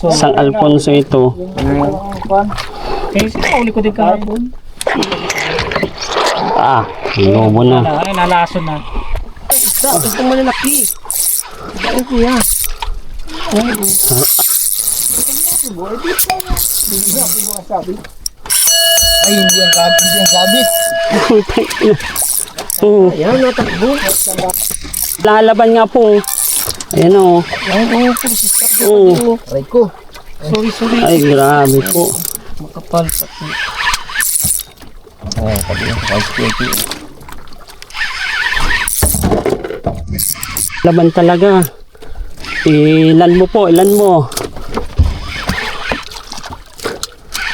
San Alfonso ito. Kaya uli ko din kahapon. Ah, lobo na. Ay, nalason na. Ito malalaki. Ay, kuya. Ay, hindi ang sabit. Oo, Ayan, natakbo. lalaban nga po. Ayan o. Oo. Aray ko. Sorry. Ay, grabe po. Makapal pati. Oh, pati yung ice Laban talaga. Ilan mo po, ilan mo.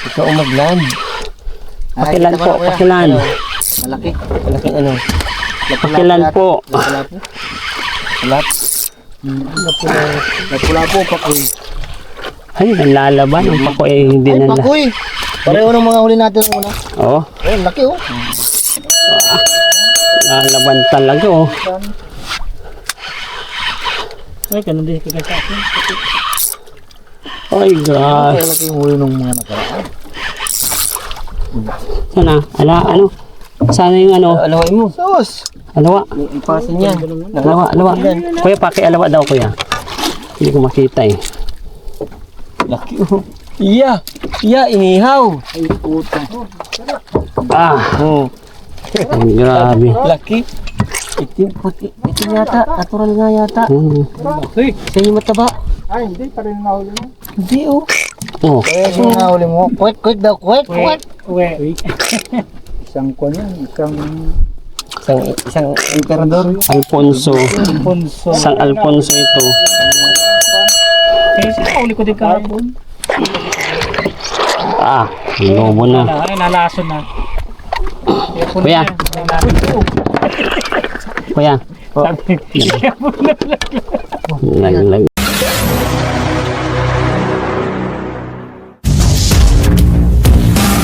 Ikaw magland. Pakilan po, pakilan. Malaki. Malaki ano? Pakilan po. Lapu-lapu. Lap. Lapu-lapu, pakoy. Ay, nalalaban. Ang pako eh, hindi Ay, nala. pakoy. Pareho ng mga huli natin muna. Oo, Oh, laki oh. nalaban talaga oh. Ay, ganun din kaya sa akin. Ay, grabe. Kaya laki yung huli ng mga nakaraan. Sana, ano? Sana yung ano? Alaway mo. Sus! Alawa. Ipasin yan. Alawa. Kuya, pakialawa daw kuya. Hindi ko makita eh. Laki oh. Iya! Iya, inihaw! Ay, puta. Ah, Oh. ay, grabe. Laki! Itim puti. Itim yata. Natural nga yata. Uy, Sa inyo mataba. ay, hindi pa rin nahuli mo. Hindi oh. Oh, Eh, yung nahuli mo. Kwek daw. Kwek. Uwe. Isang ko yan, Isang emperador. Alfonso. Alfonso. San Alfonso ito. Kaya uli ko din kahapon. Ah, lobo na. Ay, nalason na. Kuya. Kuya. Sabi, Naglag.